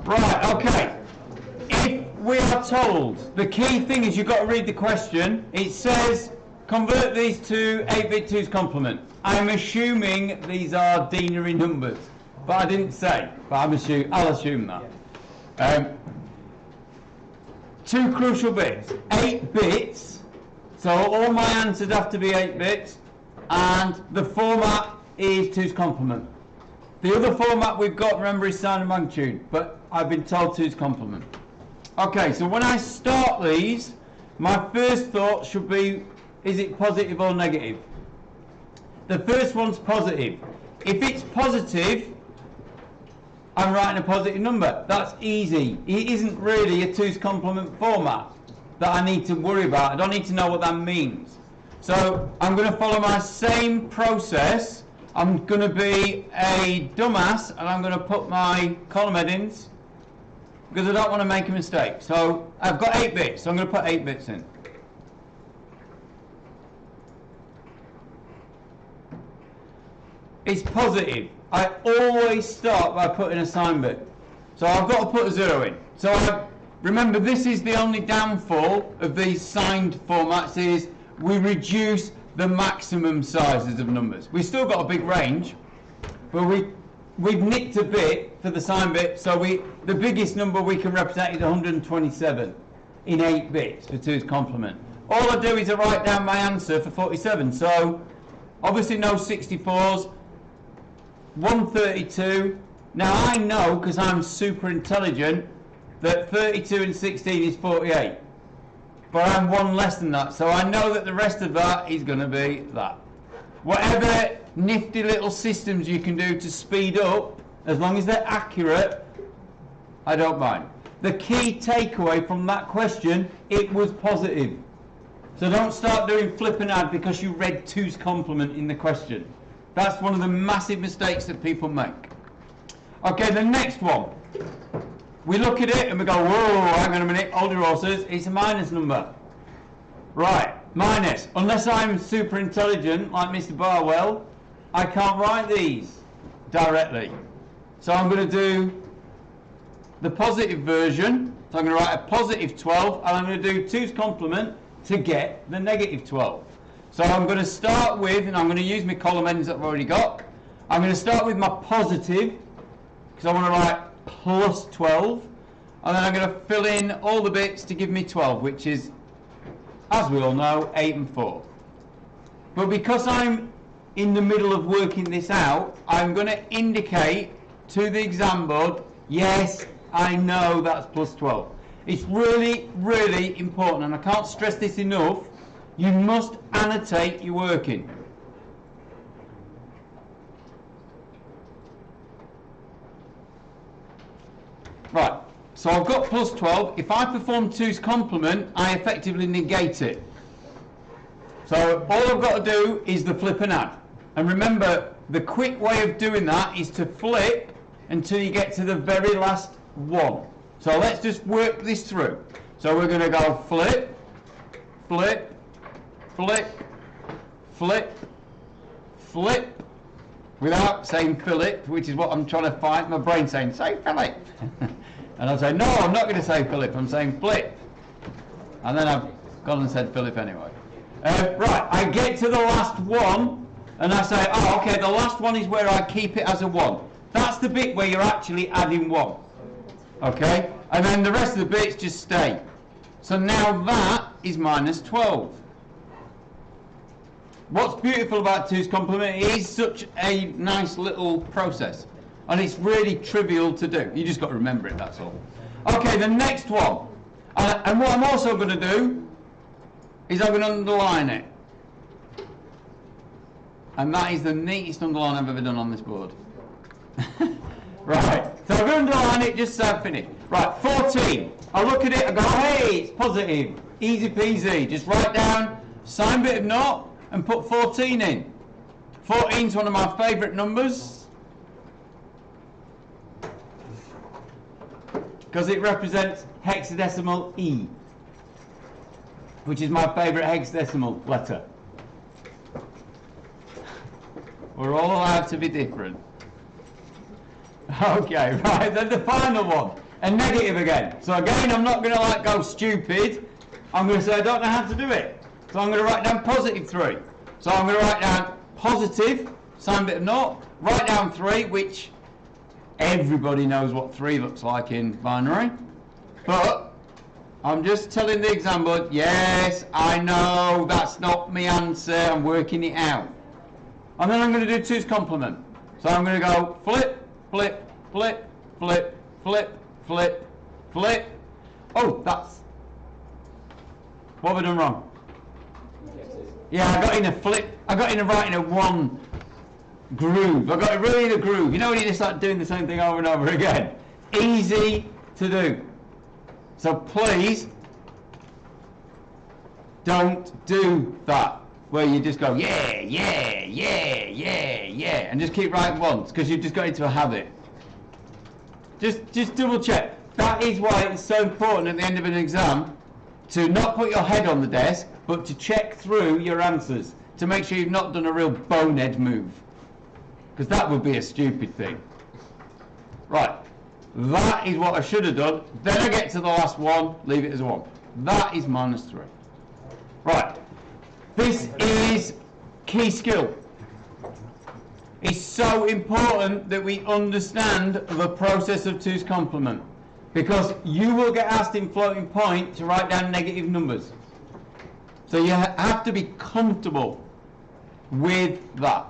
Right, okay. If we are told, the key thing is you've got to read the question. It says, convert these to 8-bit 2's complement. I'm assuming these are denary numbers, but I didn't say, but I'll assume that. Two crucial bits, 8 bits, so all my answers have to be 8 bits, and the format is 2's complement. The other format we've got, remember, is sign and magnitude, but I've been told 2's complement. Okay, so when I start these, my first thought should be, is it positive or negative? The first one's positive. If it's positive, I'm writing a positive number. That's easy. It isn't really a 2's complement format that I need to worry about. I don't need to know what that means. So I'm going to follow my same process. I'm going to be a dumbass and I'm going to put my column headings because I don't want to make a mistake. So I've got 8 bits, so I'm going to put 8 bits in. It's positive. I always start by putting a sign bit. So I've got to put a 0 in. So remember, this is the only downfall of these signed formats is we reduce the maximum sizes of numbers. We've still got a big range, but we've nicked a bit for the sign bit, so the biggest number we can represent is 127 in 8 bits for 2's complement. All I do is I write down my answer for 47. So obviously no 64s, 132. Now I know, because I'm super intelligent, that 32 and 16 is 48. But I'm one less than that, so I know that the rest of that is going to be that. Whatever nifty little systems you can do to speed up, as long as they're accurate, I don't mind. The key takeaway from that question, it was positive. So don't start doing flip and add because you read 2's complement in the question. That's one of the massive mistakes that people make. Okay, the next one. We look at it and we go, whoa, hang on a minute, hold your horses, it's a minus number. Right, minus. Unless I'm super intelligent, like Mr. Barwell, I can't write these directly. So I'm going to do the positive version. So I'm going to write a positive 12, and I'm going to do 2's complement to get the negative 12. So I'm going to start with, and I'm going to use my column ends that I've already got. I'm going to start with my positive, because I want to write plus 12, and then I'm going to fill in all the bits to give me 12, which is, as we all know, 8 and 4. But because I'm in the middle of working this out, I'm going to indicate to the exam board, yes, I know that's plus 12. It's really, really important, and I can't stress this enough, you must annotate your working. Right, so I've got plus 12. If I perform 2's complement, I effectively negate it. So all I've got to do is the flip and add. And remember, the quick way of doing that is to flip until you get to the very last one. So let's just work this through. So we're going to go flip, flip, flip, flip, flip, without saying Philip, which is what I'm trying to find. My brain's saying, say Philip. And I'll say, no, I'm not going to say Philip, I'm saying flip. And then I've gone and said Philip anyway. Right, I get to the last one, and I say, oh, okay, the last one is where I keep it as a 1. That's the bit where you're actually adding 1. Okay? And then the rest of the bits just stay. So now that is minus 12. What's beautiful about 2's complement, it is such a nice little process. And it's really trivial to do. You just got to remember it, that's all. Okay, the next one. And what I'm also going to do is I'm going to underline it. And that is the neatest underline I've ever done on this board. Right, so I'm going to underline it just so I've finished. Right, 14. I look at it, I go, hey, it's positive. Easy peasy. Just write down, sign bit of naught, and put 14 in. 14 is one of my favourite numbers because it represents hexadecimal E, which is my favourite hexadecimal letter. We're all allowed to be different. Okay, right, then the final one. and negative again. So again, I'm not going to like go stupid. I'm going to say I don't know how to do it. So I'm going to write down positive 3. So I'm going to write down positive, sign bit of naught, write down 3, which everybody knows what 3 looks like in binary. But I'm just telling the example, yes, I know that's not my answer, I'm working it out. And then I'm going to do 2's complement. So I'm going to go flip, flip, flip, flip, flip, flip, flip. Oh, that's... What have I done wrong? Yeah, I got in a flip. I got in a right in a 1 groove. I got it really in a groove. You know when you just start doing the same thing over and over again? Easy to do. So please don't do that where you just go yeah, yeah, yeah, yeah, yeah, and just keep writing once because you've just got into a habit. Just double check. That is why it's so important at the end of an exam to not put your head on the desk, but to check through your answers to make sure you've not done a real bonehead move, because that would be a stupid thing. Right, that is what I should have done. Then I get to the last one, leave it as a 1. That is -3. Right, this is key skill. It's so important that we understand the process of 2's complement, because you will get asked in floating point to write down negative numbers. So you have to be comfortable with that.